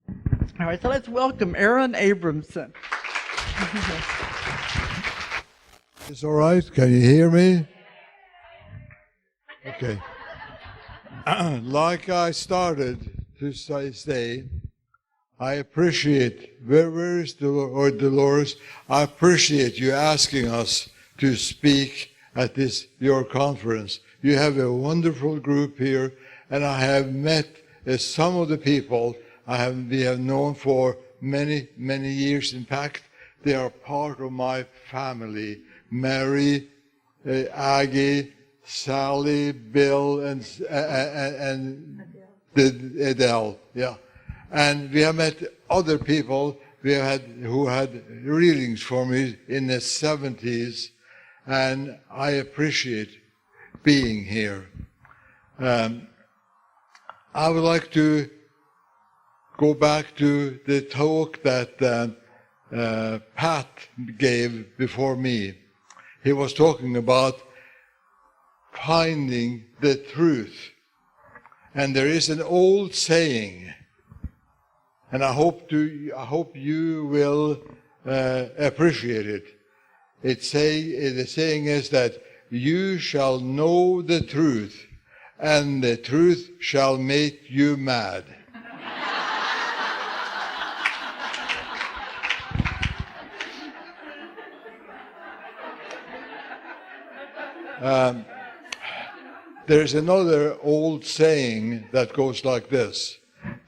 All right, so let's welcome Aron Abramson. It's all right. Can you hear me? Okay. Like I started to say, I appreciate, where is Dolores? I appreciate you asking us to speak at this, your conference. You have a wonderful group here, and I have met some of the people we have known for many, many years. In fact, they are part of my family. Mary, Aggie, Sally, Bill, and Adele. Yeah, and we have met other people who had readings for me in the 70s, and I appreciate being here. I would like to go back to the talk that Pat gave before me. He was talking about finding the truth. And there is an old saying, and I hope you will appreciate it. The saying is that you shall know the truth, and the truth shall make you mad. There's another old saying that goes like this: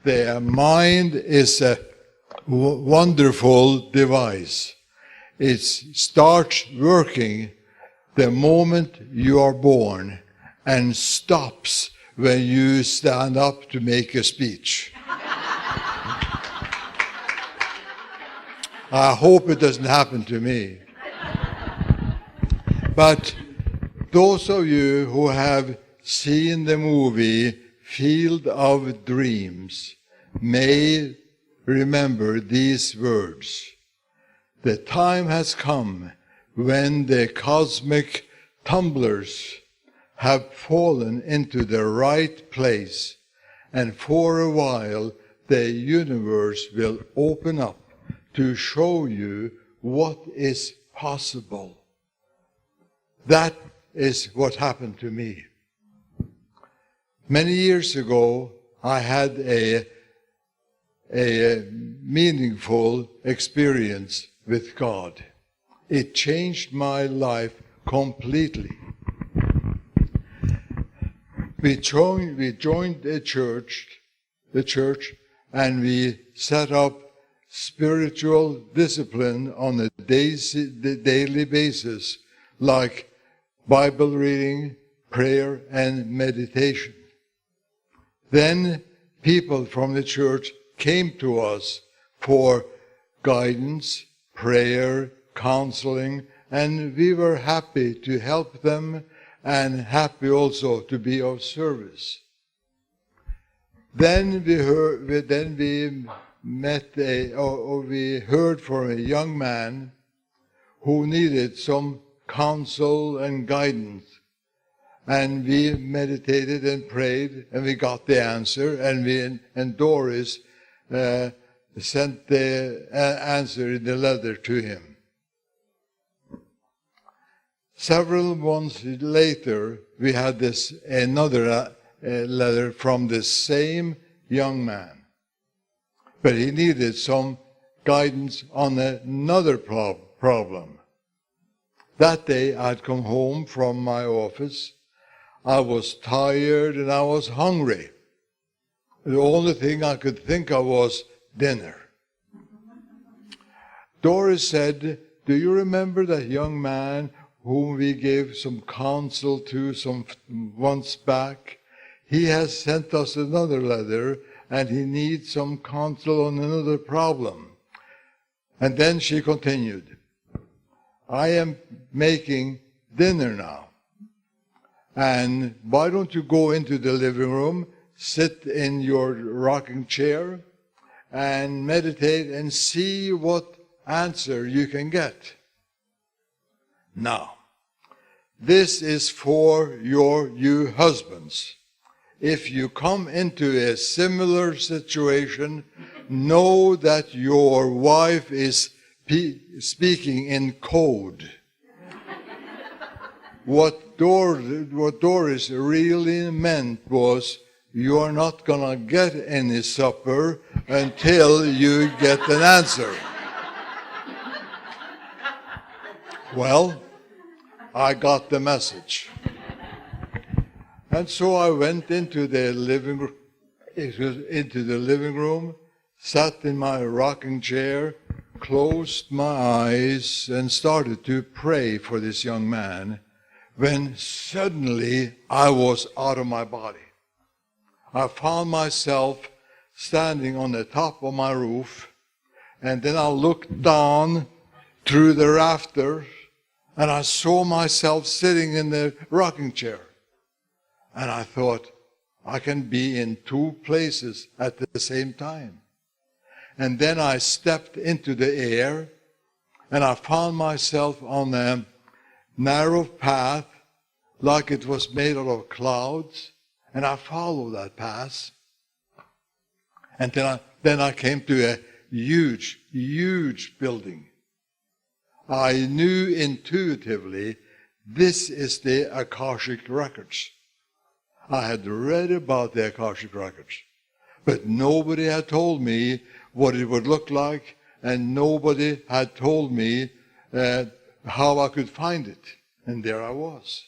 the mind is a wonderful device. It starts working the moment you are born and stops when you stand up to make a speech. I hope it doesn't happen to me. But those of you who have seen the movie Field of Dreams may remember these words. The time has come when the cosmic tumblers have fallen into the right place, and for a while the universe will open up to show you what is possible. That is what happened to me. Many years ago, I had a meaningful experience with God. It changed my life completely. We joined the church, and we set up spiritual discipline on a daily basis, like Bible reading, prayer, and meditation. Then people from the church came to us for guidance, prayer, counseling, and we were happy to help them and happy also to be of service. Then we heard from a young man who needed some counsel and guidance. And we meditated and prayed, and we got the answer, and Doris sent the answer in the letter to him. Several months later, we had another letter from the same young man. But he needed some guidance on another problem. That day, I'd come home from my office. I was tired and I was hungry. The only thing I could think of was dinner. Doris said, "Do you remember that young man whom we gave some counsel to some months back? He has sent us another letter, and he needs some counsel on another problem." And then she continued, "I am making dinner now. And why don't you go into the living room, sit in your rocking chair, and meditate and see what answer you can get. Now, this is for you husbands. If you come into a similar situation, know that your wife is speaking in code. What Doris really meant was, you are not going to get any supper until you get an answer. Well, I got the message. And so I went into the living room, sat in my rocking chair, closed my eyes, and started to pray for this young man, when suddenly I was out of my body. I found myself standing on the top of my roof, and then I looked down through the rafters, and I saw myself sitting in the rocking chair. And I thought, I can be in two places at the same time. And then I stepped into the air, and I found myself on a narrow path, like it was made out of clouds, and I followed that path. And then I came to a huge, huge building. I knew intuitively, this is the Akashic Records. I had read about the Akashic Records, but nobody had told me what it would look like, and nobody had told me how I could find it. And there I was.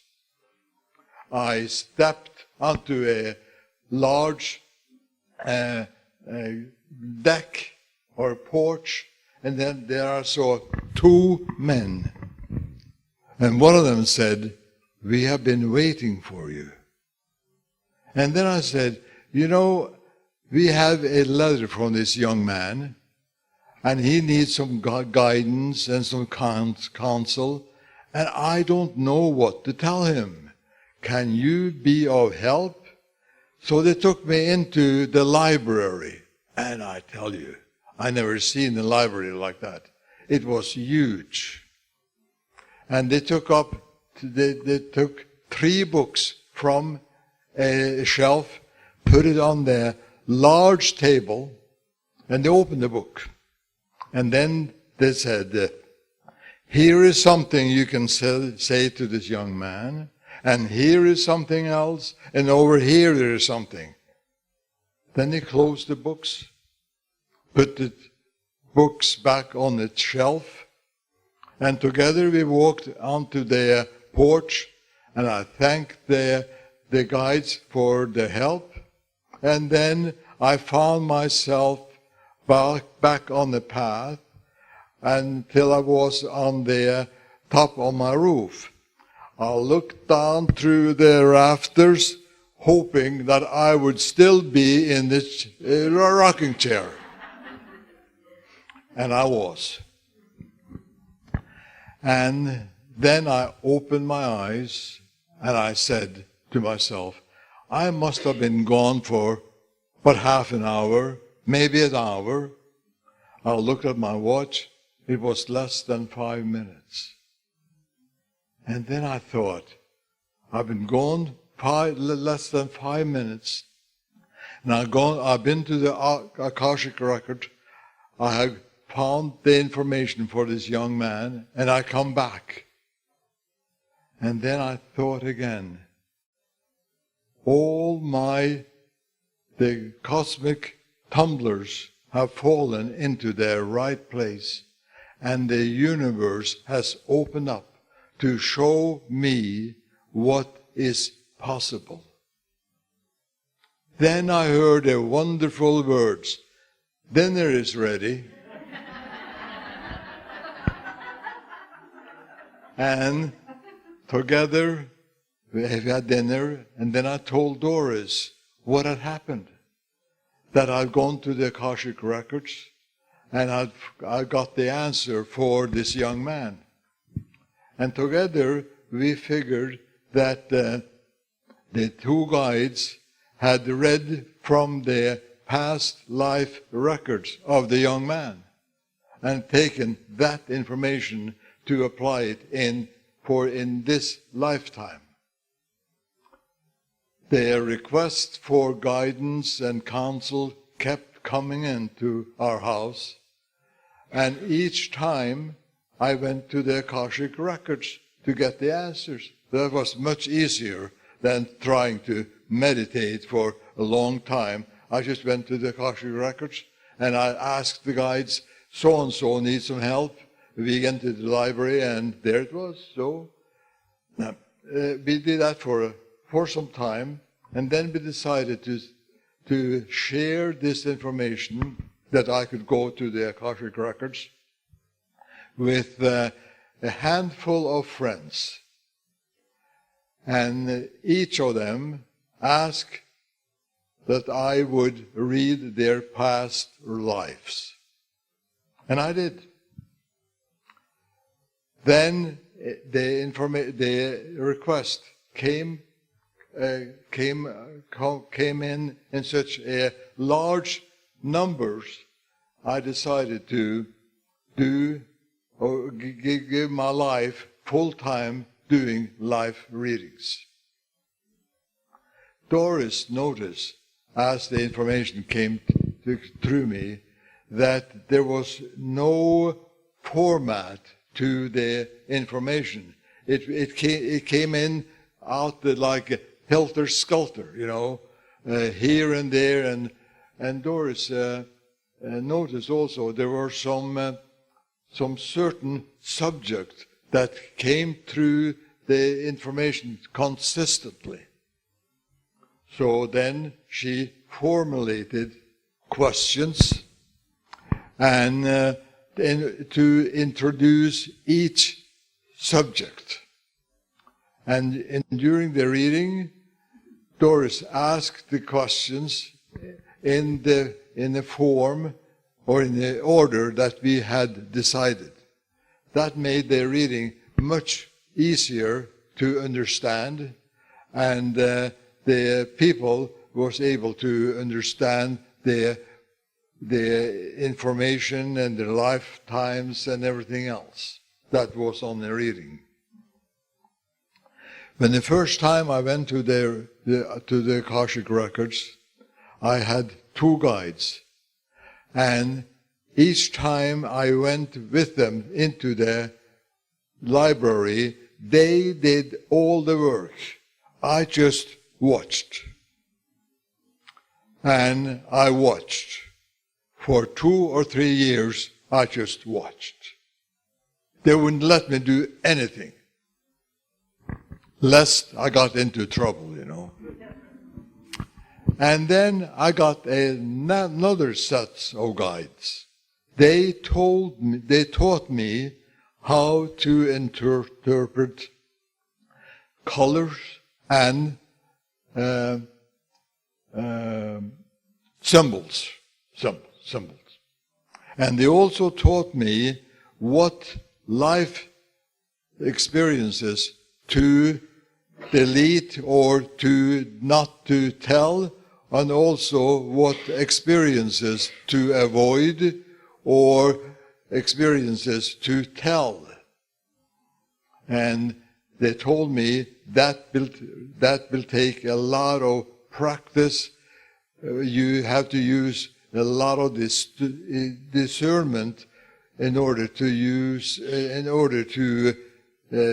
I stepped onto a large deck or porch, and then there I saw two men. And one of them said, "We have been waiting for you." And then I said, "You know, we have a letter from this young man, and he needs some guidance and some counsel, and I don't know what to tell him. Can you be of help?" So they took me into the library, and I tell you, I never seen a library like that. It was huge. And they took 3 books from a shelf, put it on their large table, and they opened the book. And then they said, "Here is something you can say to this young man, and here is something else, and over here there is something." Then they closed the books, put the books back on the shelf, and together we walked onto the porch, and I thanked the guides for their help. And then I found myself back on the path until I was on the top of my roof. I looked down through the rafters, hoping that I would still be in this rocking chair. And I was. And then I opened my eyes, and I said to myself, I must have been gone for about half an hour, maybe an hour. I looked at my watch. It was less than 5 minutes. And then I thought, I've been gone less than 5 minutes. And I've been to the Akashic Record. I have found the information for this young man, and I come back. And then I thought again, the cosmic tumblers have fallen into their right place, and the universe has opened up to show me what is possible. Then I heard the wonderful words, "Dinner is ready." And together we had dinner, and then I told Doris what had happened. That I'd gone to the Akashic Records, and I got the answer for this young man. And together we figured that the 2 guides had read from the past life records of the young man and taken that information to apply it in this lifetime. Their request for guidance and counsel kept kept coming into our house, and each time I went to the Akashic Records to get the answers. That was much easier than trying to meditate for a long time. I just went to the Akashic Records and I asked the guides, so-and-so needs some help. We went to the library and there it was. So we did that for some time, and then we decided to share this information that I could go to the Akashic Records with a handful of friends. And each of them asked that I would read their past lives. And I did. Then the request came in such a large numbers. I decided to give my life full time doing live readings. Doris noticed, as the information came through me, that there was no format to the information. It came in out like a helter-skelter, here and there. And Doris noticed also there were some certain subject that came through the information consistently. So then she formulated questions and to introduce each subject. And during the reading, Doris asked the questions in the form or in the order that we had decided. That made the reading much easier to understand, and the people was able to understand the information and their lifetimes and everything else that was on the reading. When the first time I went to the Akashic Records, I had 2 guides, and each time I went with them into the library, they did all the work. I just watched. And I watched. For 2 or 3 years, I just watched. They wouldn't let me do anything, lest I got into trouble, And then I got another set of guides. They taught me how to interpret colors and symbols. And they also taught me what life experiences to delete or to not to tell, and also what experiences to avoid or experiences to tell. And they told me that will take a lot of practice. You have to use a lot of this discernment in order to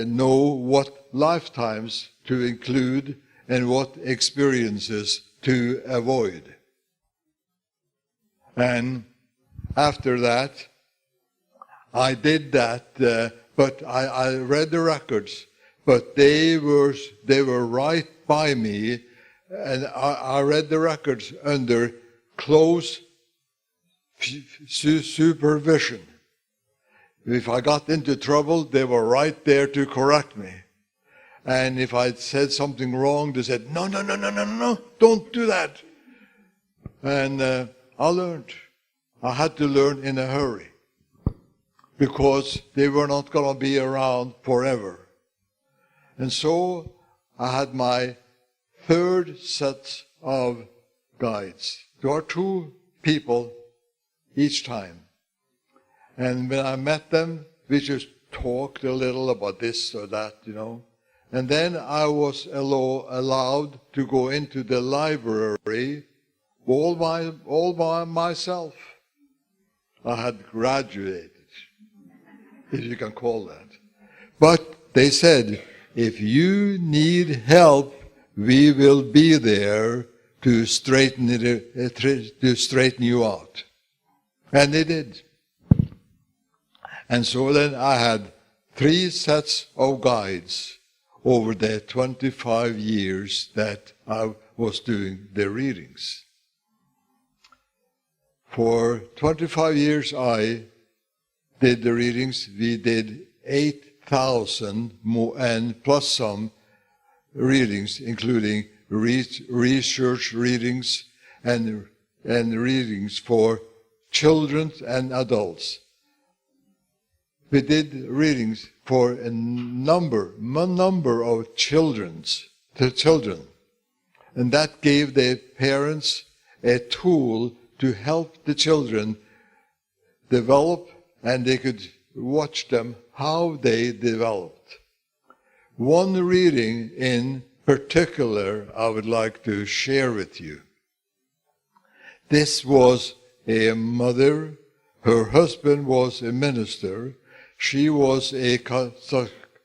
know what lifetimes to include and what experiences to avoid. And after that, I did that, but I read the records, but they were right by me, and I read the records under close supervision. If I got into trouble, they were right there to correct me. And if I said something wrong, they said, no, don't do that. And I learned. I had to learn in a hurry, because they were not going to be around forever. And so I had my 3rd set of guides. There are 2 people each time. And when I met them, we just talked a little about this or that, And then I was allowed to go into the library all by myself. I had graduated, if you can call that. But they said, if you need help, we will be there to straighten you out. And they did. And so then I had 3 sets of guides over the 25 years that I was doing the readings. For 25 years I did the readings. We did 8,000 more, and plus some readings, including research readings and readings for children and adults. We did readings for a number of children, and that gave the parents a tool to help the children develop, and they could watch them how they developed. One reading in particular I would like to share with you. This was a mother. Her husband was a minister. She was a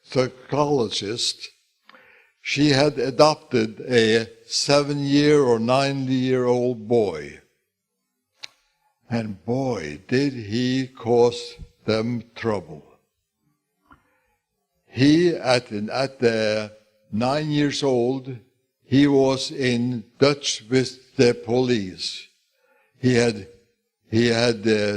psychologist. She had adopted a 7-year or 9-year-old boy. And boy, did he cause them trouble. He, at 9 years old, he was in Dutch with the police. He had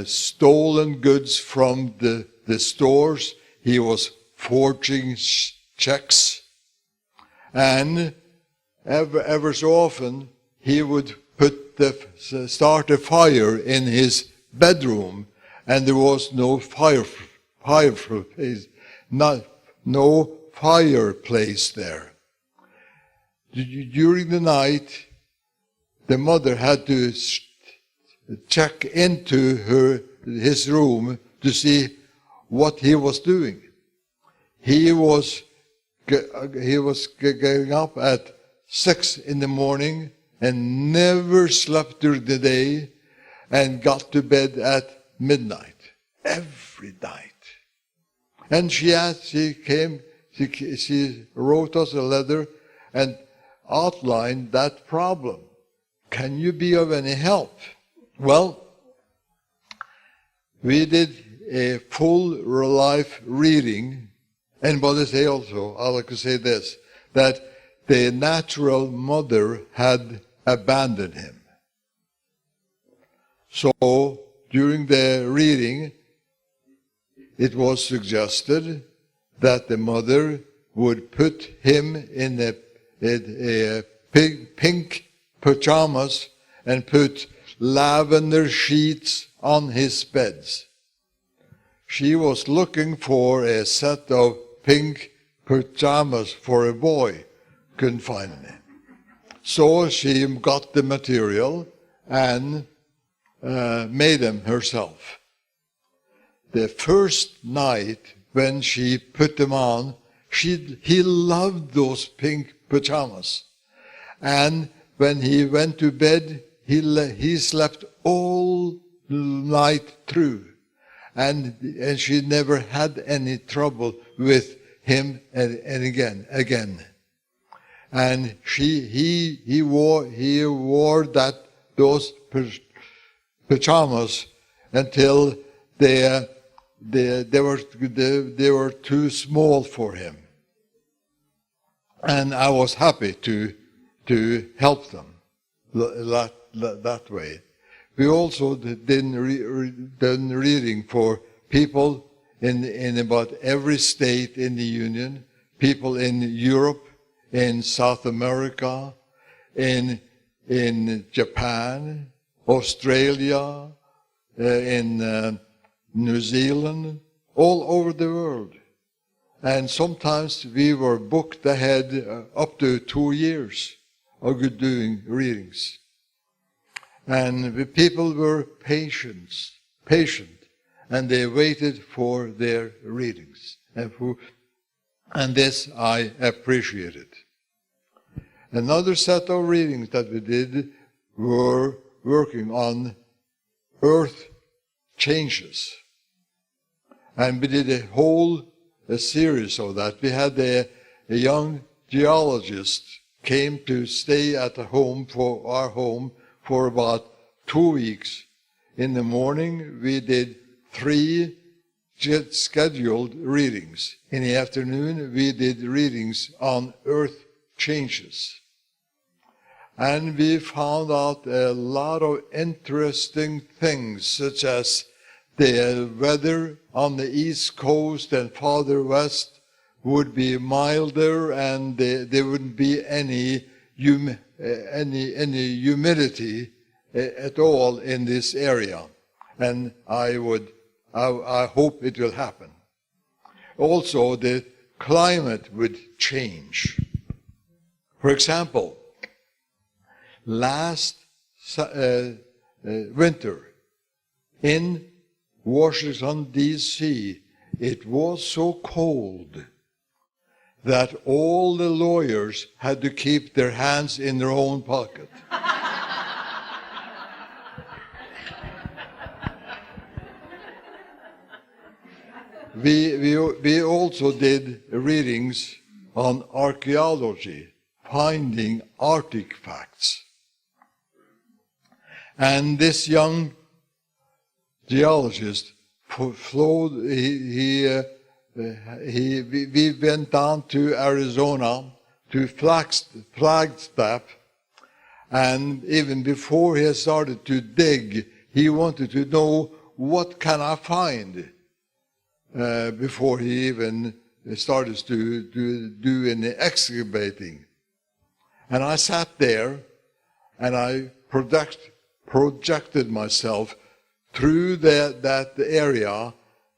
stolen goods from the stores. He was forging checks. And ever so often, he would start a fire in his bedroom, and there was no no fireplace there. During the night, the mother had to check into his room to see what he was doing. He was getting up at 6 in the morning and never slept during the day, and got to bed at midnight every night. And she wrote us a letter and outlined that problem. Can you be of any help? Well, we did a full life reading, and what I say also, I like to say this, that the natural mother had abandoned him. So during the reading, it was suggested that the mother would put him in a pink pajamas and put lavender sheets on his beds. She was looking for a set of pink pajamas for a boy. Couldn't find any. So she got the material and made them herself. The first night when she put them on, he loved those pink pajamas. And when he went to bed, he slept all night through. And she never had any trouble with him again. And he wore those pajamas until they were too small for him. And I was happy to help them that way. We also done reading for people in about every state in the Union, people in Europe, in South America, in Japan, Australia, in New Zealand, all over the world. And sometimes we were booked ahead up to 2 years of doing readings. And the people were patient, and they waited for their readings. And this I appreciated. Another set of readings that we did were working on earth changes. And we did a series of that. We had a young geologist came to stay at our home for about 2 weeks. In the morning, we did 3 scheduled readings. In the afternoon, we did readings on earth changes. And we found out a lot of interesting things, such as the weather on the east coast and farther west would be milder, and there wouldn't be any humidity at all in this area. And I hope it will happen. Also, the climate would change. For example, last winter in Washington, D.C., it was so cold that all the lawyers had to keep their hands in their own pocket. We also did readings on archaeology, finding artifacts. And this young geologist we went down to Arizona, to Flagstaff, and even before he started to dig, he wanted to know, what can I find? Before he even started to do any excavating. And I sat there, and I projected myself through that area,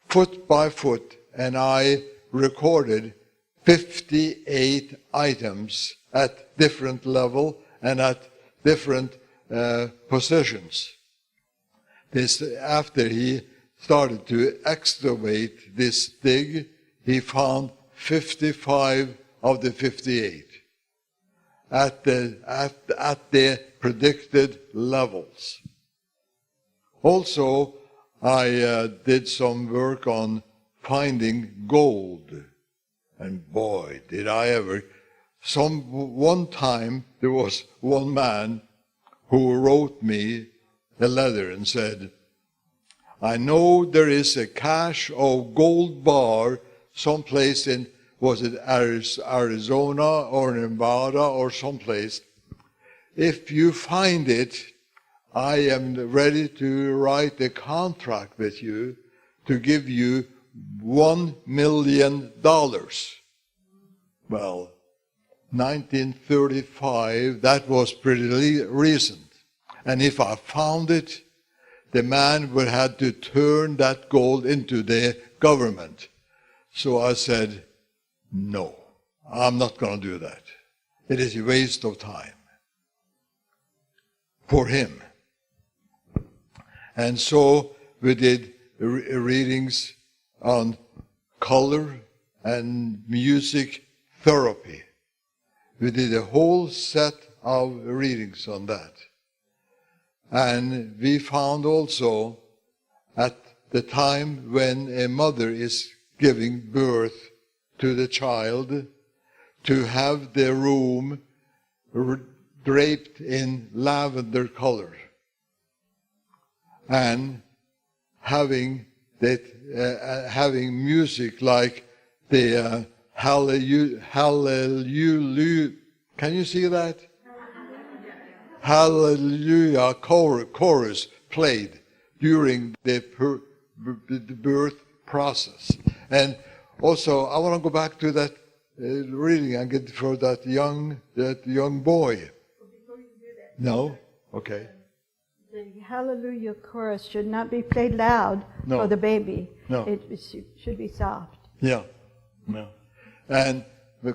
foot by foot, and I recorded 58 items at different level and at different positions. After he started to excavate this dig, he found 55 of the 58 at the predicted levels. Also, I did some work on finding gold. And boy, did I ever. One time, there was one man who wrote me a letter and said, I know there is a cache of gold bar someplace in, was it Arizona or Nevada or someplace. If you find it, I am ready to write a contract with you to give you $1 million. Well, 1935, that was pretty recent. And if I found it, the man would have to turn that gold into the government. So I said, no, I'm not going to do that. It is a waste of time for him. And so we did readings on color and music therapy. We did a whole set of readings on that. And we found also at the time when a mother is giving birth to the child, to have the room draped in lavender color and having music like the Hallelujah. Can you see that? Hallelujah chorus played during the birth process. And also, I want to go back to that reading and get for that young boy. Well, before you do that, No? Okay. the Hallelujah chorus should not be played loud No. for the baby. No. It should be soft. Yeah. No. And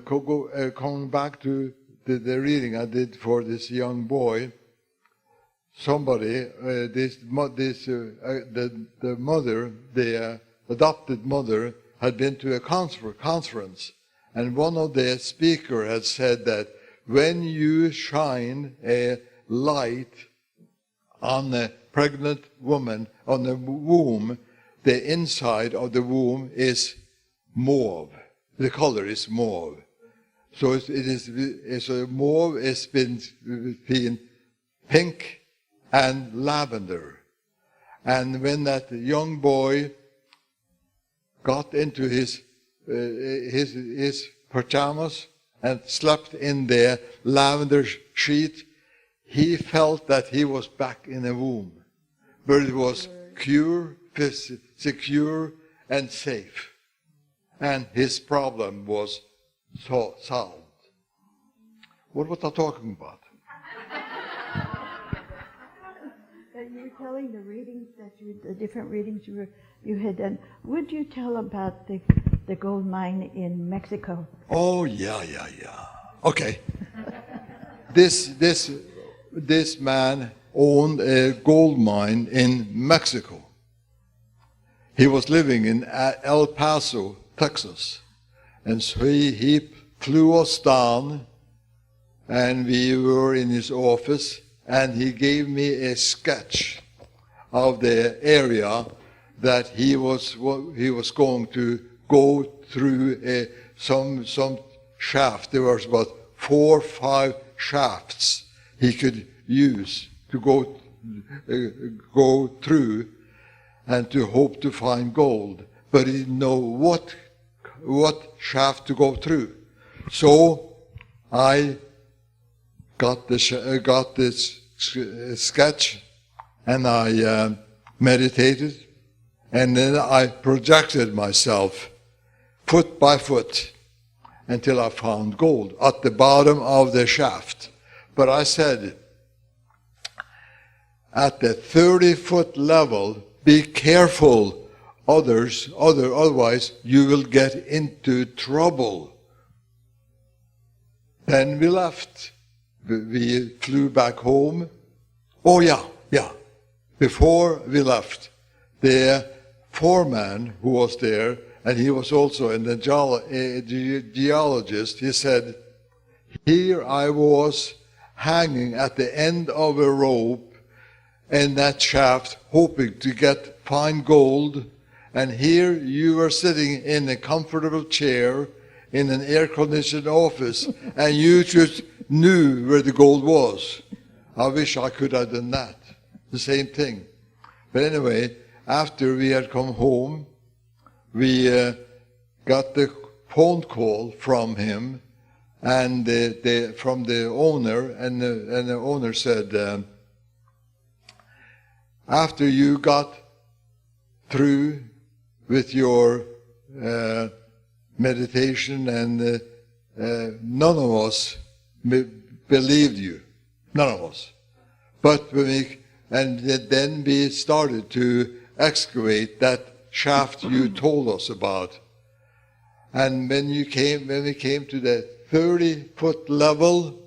coming back to the reading I did for this young boy, somebody, the mother, the adopted mother, had been to a conference, and one of the speakers had said that when you shine a light on a pregnant woman, on the womb, the inside of the womb is mauve. The color is mauve. So mauve is between pink and lavender. And when that young boy got into his pajamas and slept in the lavender sheet, he felt that he was back in the womb, where it was secure and safe. And his problem was solved. What was I talking about? You were telling the readings the different readings you had done. Would you tell about the gold mine in Mexico? Oh, yeah. Okay. This man owned a gold mine in Mexico. He was living in El Paso, Texas. And so he flew us down, and we were in his office, and he gave me a sketch of the area that he was going to go through some shaft. There was about 4 or 5 shafts he could use to go through and to hope to find gold. But he didn't know what shaft to go through. So I got this sketch, and I meditated, and then I projected myself foot by foot until I found gold at the bottom of the shaft. But I said, at the 30-foot level, be careful, otherwise you will get into trouble. Then we left. We flew back home. Oh, yeah. Before we left, the foreman who was there, and he was also a geologist, he said, here I was hanging at the end of a rope in that shaft, hoping to find gold, and here you were sitting in a comfortable chair in an air-conditioned office, and you just knew where the gold was. I wish I could have done that. The same thing. But anyway, after we had come home, we got the phone call from him, and from the owner, and the owner said, after you got through with your meditation, and none of us believed you. None of us. But then we started to excavate that shaft you told us about. And when we came to the 30-foot level,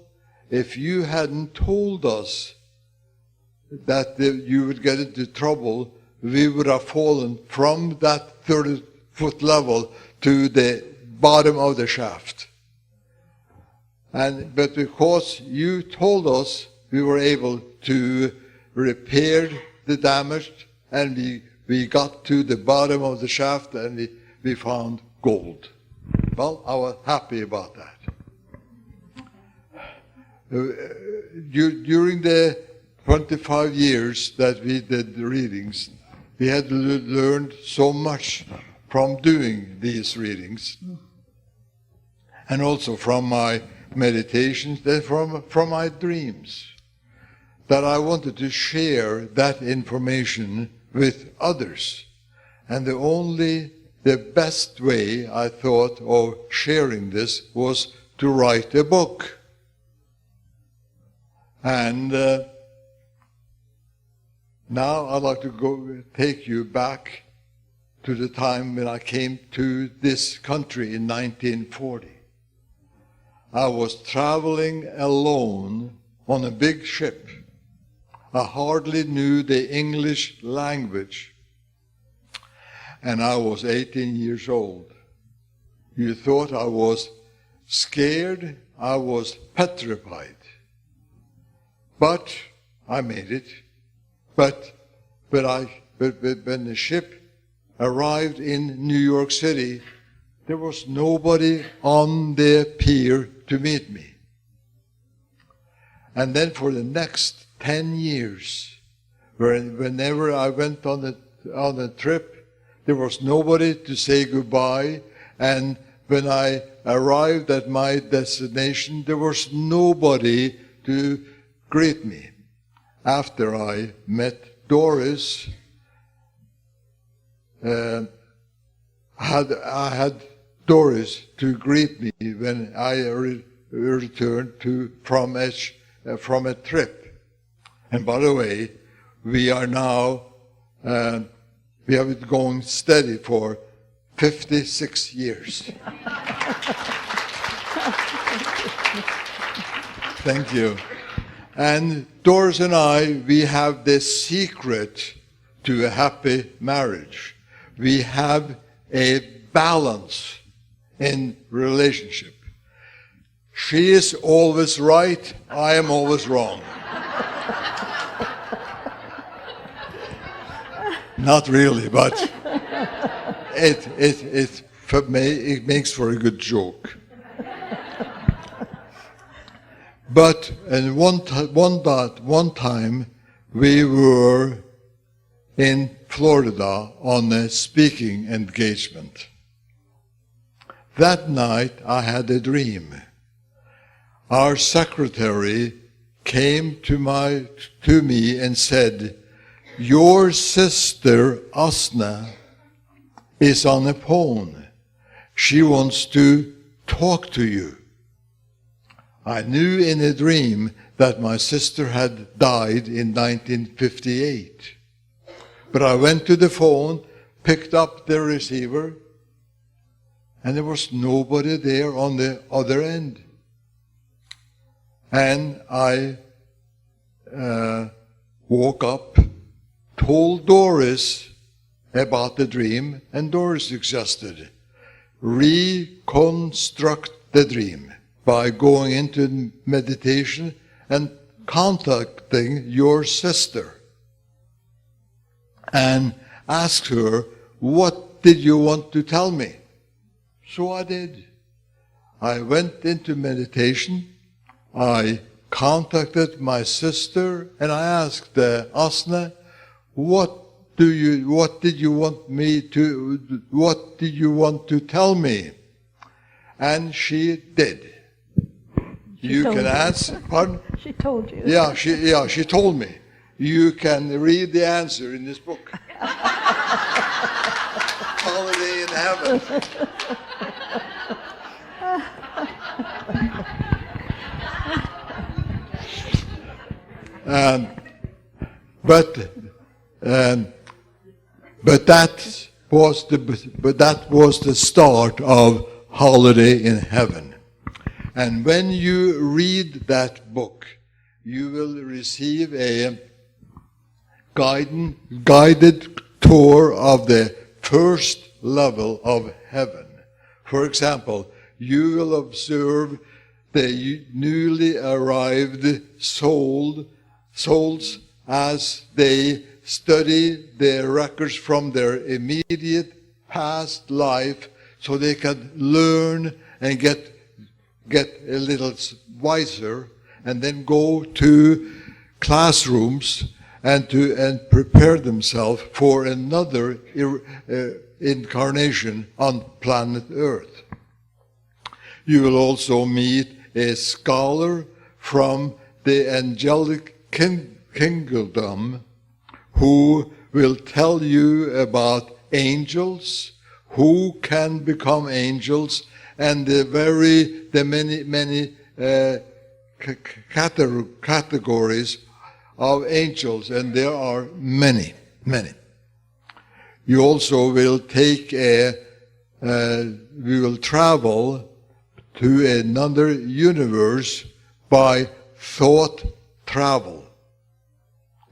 if you hadn't told us that you would get into trouble, we would have fallen from that 30-foot level to the bottom of the shaft. But because you told us, we were able to repair the damage, and we got to the bottom of the shaft, and we found gold. Well, I was happy about that. During the 25 years that we did the readings, we had learned so much from doing these readings, and also from my meditations, and from my dreams, that I wanted to share that information with others. And the best way I thought of sharing this was to write a book. And now I'd like to take you back to the time when I came to this country in 1940. I was traveling alone on a big ship. I hardly knew the English language, and I was 18 years old. You thought I was scared, I was petrified. But I made it. But when the ship arrived in New York City, there was nobody on the pier to meet me. And then for the next 10 years, whenever I went on a trip, there was nobody to say goodbye. And when I arrived at my destination, there was nobody to greet me. After I met Doris, I had Doris to greet me when I returned from a trip. And by the way, we are now, we have been going steady for 56 years. Thank you. And Doris and I, we have this secret to a happy marriage. We have a balance in relationship. She is always right, I am always wrong. Not really, but it makes for a good joke. But one time we were in Florida on a speaking engagement. That night I had a dream. Our secretary came to me and said, "Your sister Asna is on the phone. She wants to talk to you." I knew in a dream that my sister had died in 1958. But I went to the phone, picked up the receiver, and there was nobody there on the other end. And I woke up, told Doris about the dream, and Doris suggested, reconstruct the dream by going into meditation and contacting your sister. And ask her, what did you want to tell me? So I did. I went into meditation, I contacted my sister, and I asked Asna, what did you want to tell me? And she did. You can answer, pardon? She told you. Yeah, she told me. You can read the answer in this book. Holiday in Heaven. But that was the start of Holiday in Heaven. And when you read that book, you will receive a guided tour of the first level of heaven. For example, you will observe the newly arrived souls as they study their records from their immediate past life so they can learn and get a little wiser, and then go to classrooms and prepare themselves for another incarnation on planet Earth. You will also meet a scholar from the angelic kingdom who will tell you about angels, who can become angels, and the many categories of angels, and there are many. You also will we will travel to another universe by thought travel.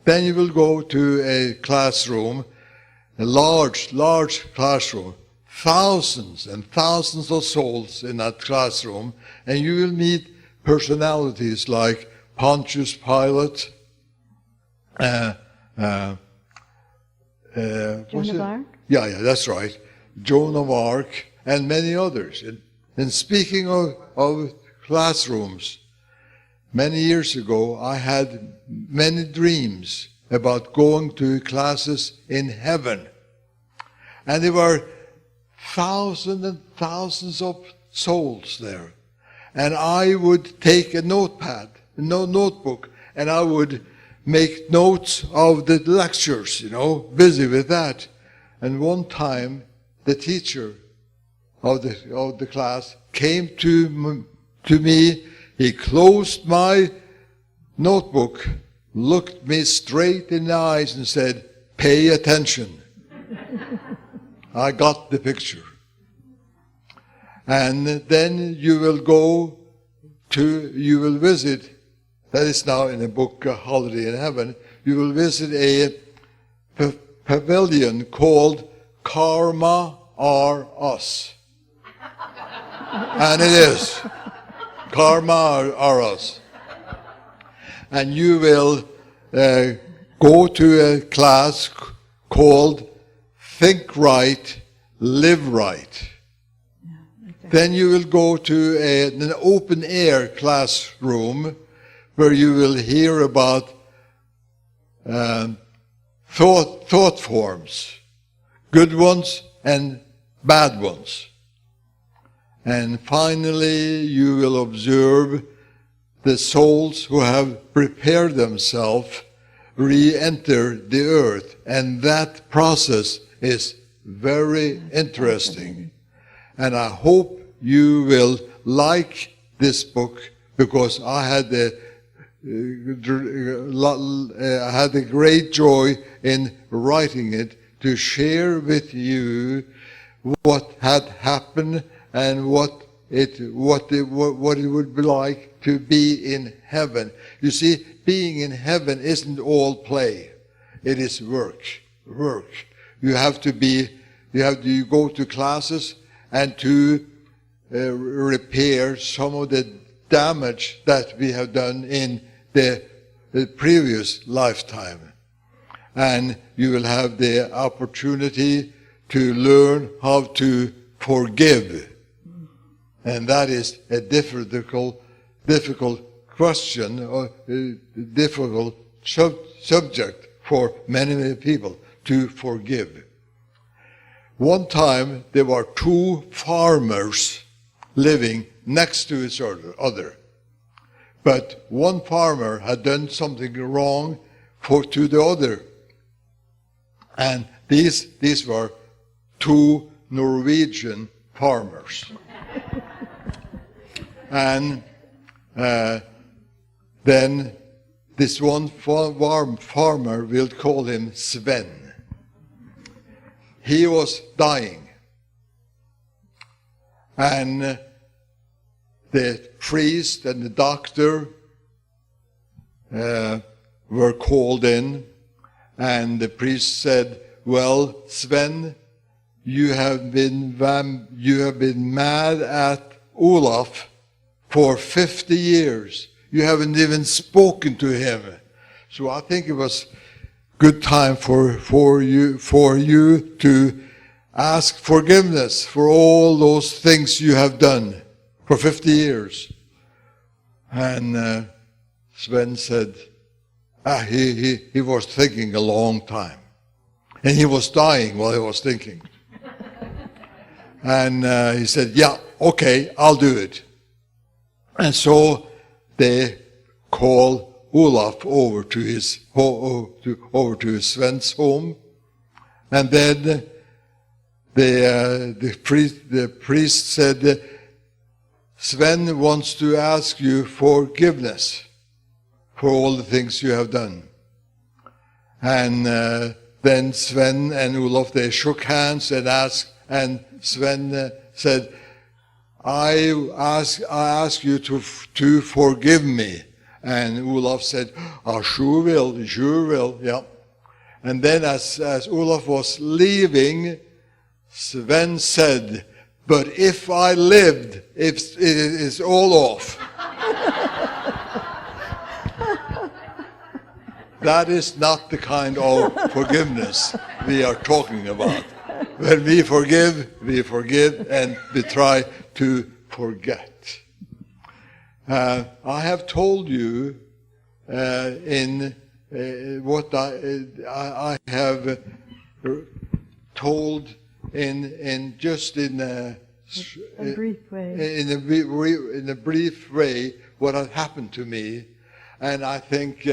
Then you will go to a classroom, a large classroom, thousands and thousands of souls in that classroom, and you will meet personalities like Pontius Pilate, Joan of Arc? Yeah, that's right. Joan of Arc and many others. And speaking of classrooms, many years ago I had many dreams about going to classes in heaven. And there were thousands and thousands of souls there. And I would take a notebook, and I would make notes of the lectures, busy with that. And one time, the teacher of the class came to me. He closed my notebook, looked me straight in the eyes and said, "Pay attention." I got the picture. And then you will visit, that is now in the book Holiday in Heaven, you will visit a pavilion called Karma are Us. And it is. Karma are Us. And you will go to a class called Think Right, Live Right. Then you will go to an open-air classroom where you will hear about thought forms, good ones and bad ones. And finally, you will observe the souls who have prepared themselves re-enter the earth. And that process is very interesting. And I hope you will like this book, because I had a great joy in writing it to share with you what had happened and what it would be like to be in heaven. You see, being in heaven isn't all play. It is work. You have to go to classes and to repair some of the damage that we have done in the previous lifetime. And you will have the opportunity to learn how to forgive. And that is a difficult question, or difficult subject for many people, to forgive. One time there were two farmers living next to each other. But one farmer had done something wrong to the other. And these were two Norwegian farmers. And then this one farmer, we'll call him Sven. He was dying. And the priest and the doctor were called in, and the priest said, "Well, Sven, you have been mad at Olaf for 50 years. You haven't even spoken to him." So I think it was good time for you to ask forgiveness for all those things you have done for 50 years. And Sven said, he was thinking a long time. And he was dying while he was thinking. And he said, "Yeah, okay, I'll do it." And so they call Olaf over to his Sven's home, and then the priest said, "Sven wants to ask you forgiveness for all the things you have done." And then Sven and Olaf, they shook hands and Sven said, I ask you to forgive me." And Olaf said, "I sure will, yeah." And then as Olaf was leaving, Sven said, "But if I lived, it is all off." that is not the kind of forgiveness we are talking about. When we forgive, and we try to forget. I have told you in what I have told in a brief way. In a brief way, what had happened to me, and I think.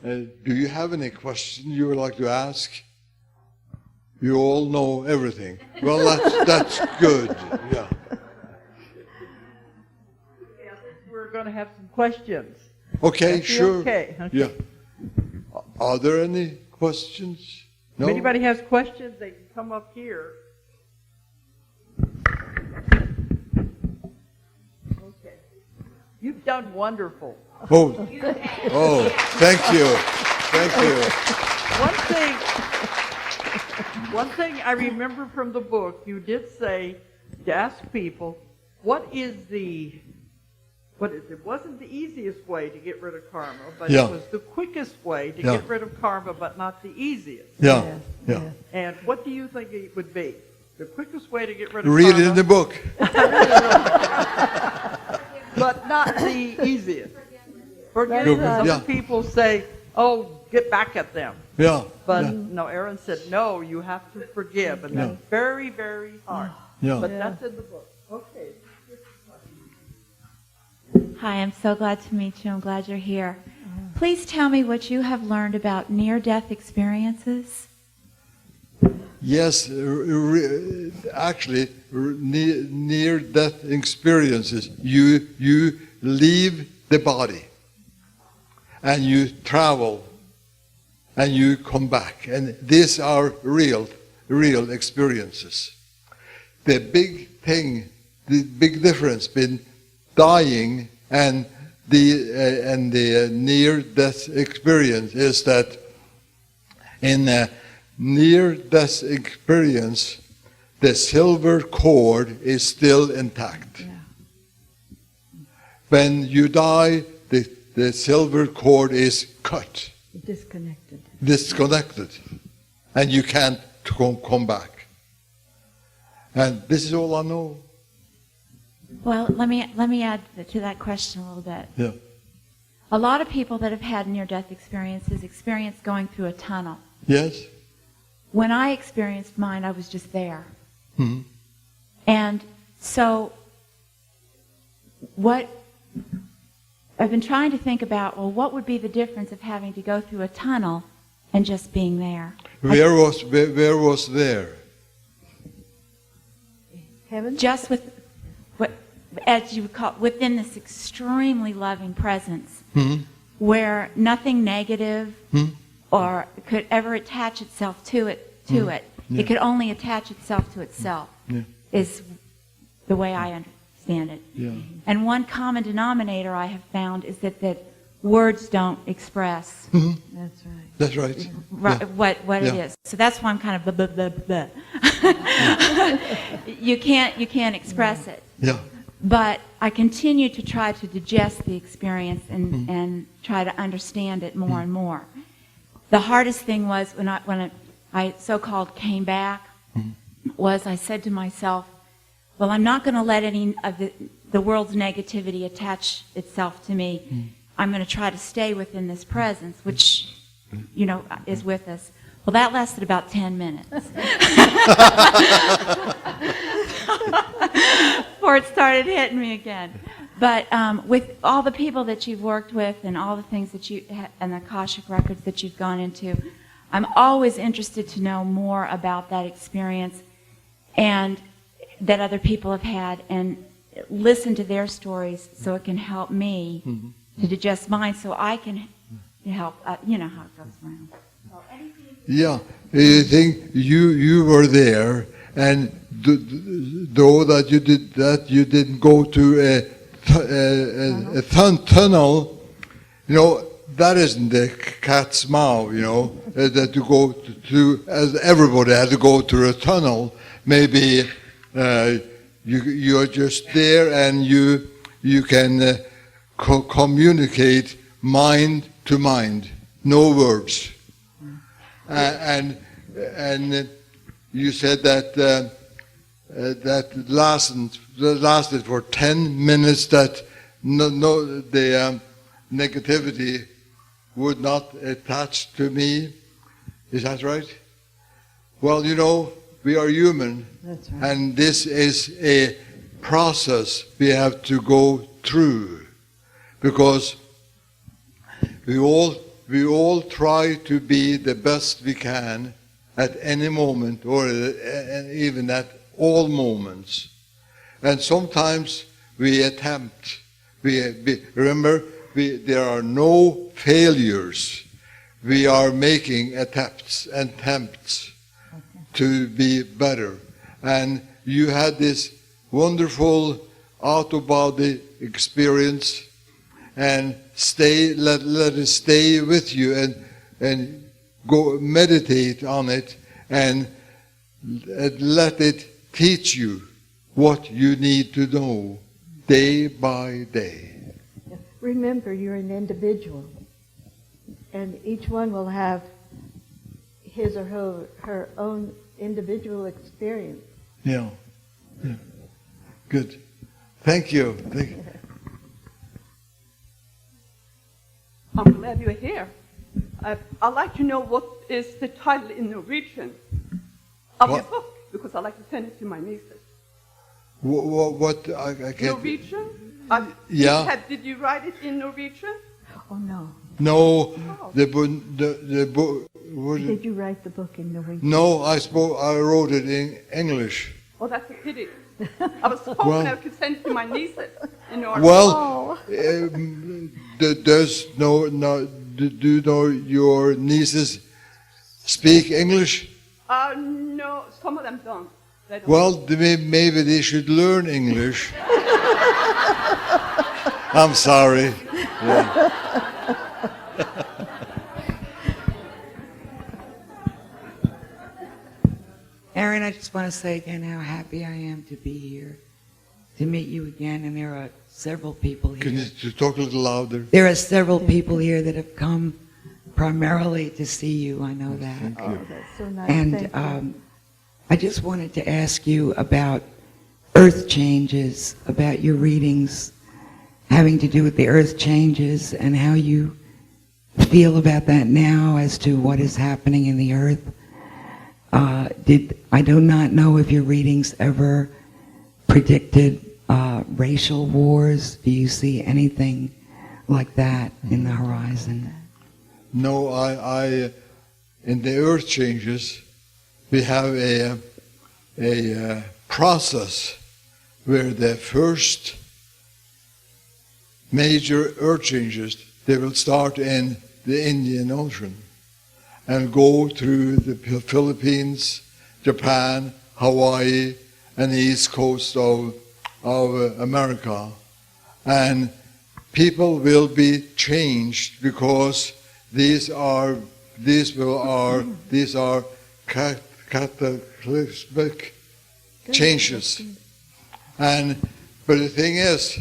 Do you have any questions you would like to ask? You all know everything. Well, that's good. Yeah. We're going to have some questions. Okay, That'd be sure. Okay. Yeah. Are there any questions? No. If anybody has questions, they can come up here. Okay. You've done wonderful. Oh, thank you. One thing I remember from the book, you did say to ask people, it wasn't the easiest way to get rid of karma, but it was the quickest way to get rid of karma, but not the easiest. Yeah. And what do you think it would be? The quickest way to get rid of Read karma. it in the book. But not the easiest. Forgetting some people say, oh, get back at them. Yeah. But no, Aron said, no, you have to forgive. And that's very, very hard. Yeah. But that's in the book. Okay. Hi, I'm so glad to meet you. I'm glad you're here. Please tell me what you have learned about near-death experiences. Yes, actually, near-death experiences. You leave the body, and you travel, and you come back, and these are real experiences. The big thing, the big difference between dying and the near-death experience is that in a near-death experience, the silver cord is still intact. Yeah. When you die, the silver cord is cut. Disconnected. And you can't come back. And this is all I know. Well, let me add to that question a little bit. Yeah. A lot of people that have had near-death experiences experience going through a tunnel. Yes. When I experienced mine, I was just there. Mm-hmm. And so what I've been trying to think about, well, what would be the difference of having to go through a tunnel and just being there? Where was there? Heaven? Just with what, as you would call, within this extremely loving presence, where nothing negative or could ever attach itself to it. Yeah. It could only attach itself to itself. Yeah. Is the way I understand it. Yeah. And one common denominator I have found is that words don't express. Mm-hmm. That's right. Yeah. What it is. So that's why I'm kind of blah, blah, blah, blah. You can't express it. Yeah. But I continue to try to digest the experience and try to understand it more and more. The hardest thing was when I so-called came back, was I said to myself, well, I'm not going to let any of the world's negativity attach itself to me. I'm going to try to stay within this presence, which, is with us. Well, that lasted about 10 minutes. Before it started hitting me again. But with all the people that you've worked with and all the things that and the Akashic Records that you've gone into, I'm always interested to know more about that experience and that other people have had and listen to their stories so it can help me to digest mine so I can help, you know how it goes around. Yeah, I think you were there, and though that you didn't go to a tunnel, that isn't the cat's mouth, that you go to, as everybody had to go through a tunnel. Maybe you're just there and you can communicate mind to mind. no words. And you said that that lasted for 10 minutes. That the negativity would not attach to me. Is that right? Well, you know, we are human. That's right. And this is a process we have to go through, because we all try to be the best we can at any moment, or even at all moments. And sometimes we attempt. Remember, there are no failures. We are making attempts to be better. And you had this wonderful out-of-body experience, and let it stay with you, and go meditate on it, and let it teach you what you need to know day by day. Remember, you're an individual, and each one will have his or her own individual experience. Yeah. Good. Thank you. I'm glad you're here. I'd like to know what is the title in Norwegian of your book, because I'd like to send it to my nieces. What I can't... Norwegian? Yeah. Did you write it in Norwegian? Oh, no. No, the book... Did you write the book in Norwegian? No, I wrote it in English. Oh, that's a pity. I was hoping I could send it to my nieces in Norway. Well, do your nieces speak English? No, some of them don't. They don't. Well, maybe they should learn English. I'm sorry. Yeah. Aron, I just want to say again how happy I am to be here, to meet you again, and there are several people here. Can you talk a little louder? There are several people here that have come primarily to see you, I know that. Thank you. Oh, that's so nice. And Thank you. I just wanted to ask you about earth changes, about your readings having to do with the earth changes, and how you feel about that now as to what is happening in the earth. I do not know if your readings ever predicted racial wars. Do you see anything like that in the horizon? No, in the earth changes, we have a process where the first major earth changes, they will start in the Indian Ocean and go through the Philippines, Japan, Hawaii, and the east coast of America. And people will be changed because these are cataclysmic changes. But the thing is,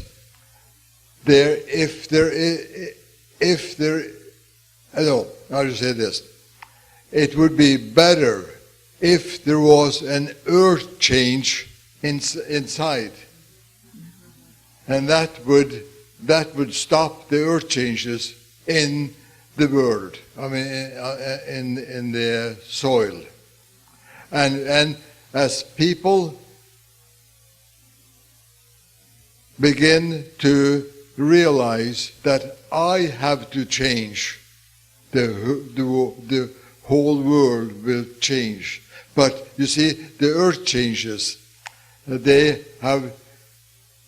I'll just say this. It would be better if there was an earth change inside. And that would stop the earth changes in the world, I mean, in the soil. And as people begin to realize that I have to change, the whole world will change. But you see, the earth changes. They have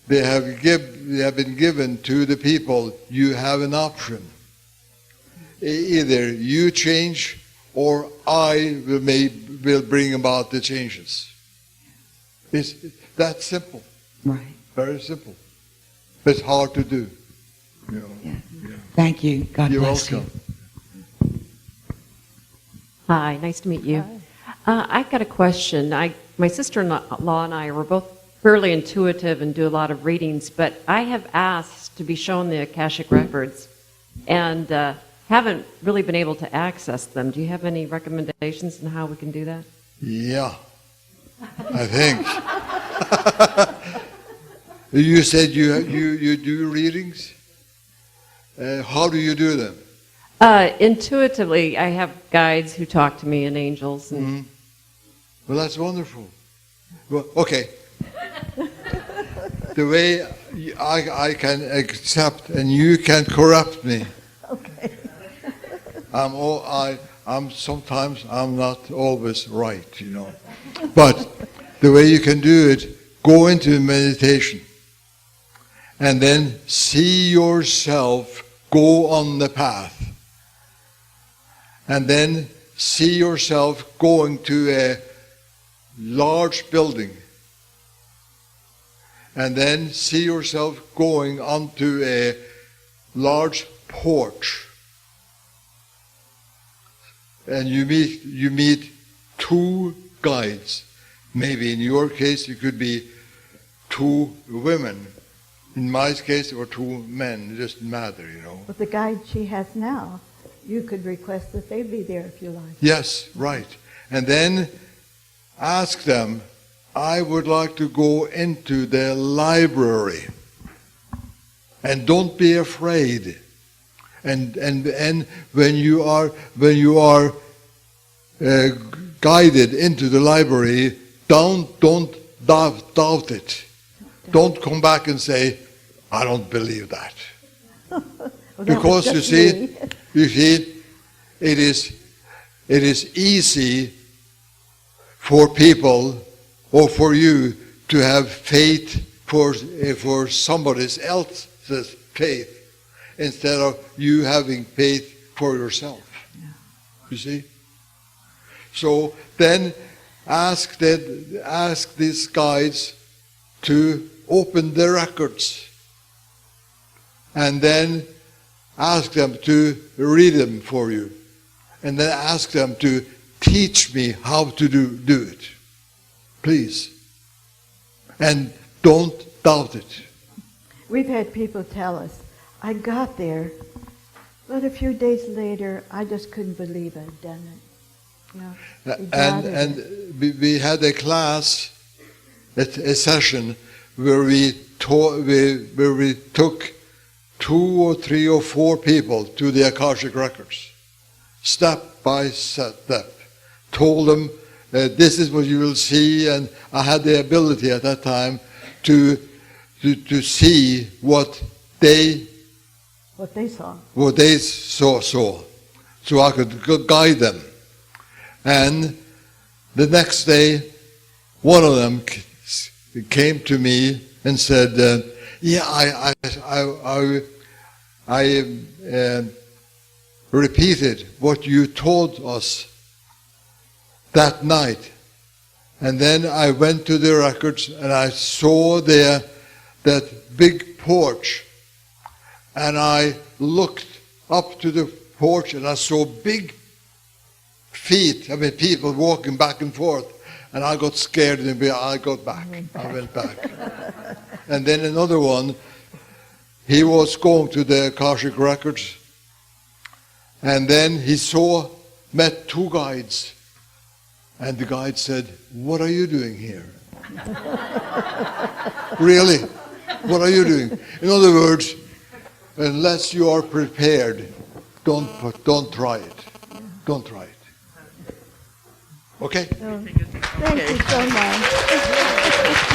been given to the people. You have an option. Either you change, or I will bring about the changes. It's that simple. Right. Very simple. But it's hard to do. You know. Yeah. Yeah. Thank you. God You're bless welcome. you. Hi, nice to meet you. I've got a question. My sister-in-law and I were both fairly intuitive and do a lot of readings, but I have asked to be shown the Akashic Records and haven't really been able to access them. Do you have any recommendations on how we can do that? Yeah, I think. You said you do readings? How do you do them? Intuitively, I have guides who talk to me and angels. And Well, that's wonderful. Well, okay. The way I can accept and you can corrupt me. Okay. Sometimes I'm not always right, you know. But the way you can do it, go into meditation and then see yourself go on the path. And then see yourself going to a large building. And then see yourself going onto a large porch. And you meet two guides. Maybe in your case it could be two women. In my case it were two men. It doesn't matter, you know. But the guide she has now, you could request that they be there if you like. Yes, right. And then ask them, I would like to go into the library. And don't be afraid. And when you are guided into the library, don't doubt it. Don't come back and say, I don't believe that. Well, Because that was you just see, it is easy for people or for you to have faith for somebody else's faith instead of you having faith for yourself. Yeah. You see? So then ask these guides to open the records and then ask them to read them for you and then ask them to teach me how to do it. Please. And don't doubt it. We've had people tell us, I got there, but a few days later, I just couldn't believe I'd done it. You know, we got it. And we had a class, a session where we took 2 or 3 or 4 people to the Akashic Records, step by step. Told them, this is what you will see, and I had the ability at that time to see what they saw. So I could guide them. And the next day, one of them came to me and said, I repeated what you told us that night. And then I went to the records and I saw there that big porch. And I looked up to the porch and I saw big feet, people walking back and forth. And I got scared and I got back. I went back. And then another one, he was going to the Akashic Records. And then he met 2 guides. And the guide said, what are you doing here? Really? What are you doing? In other words, unless you are prepared, don't try it. Don't try it. Okay? Thank you so much.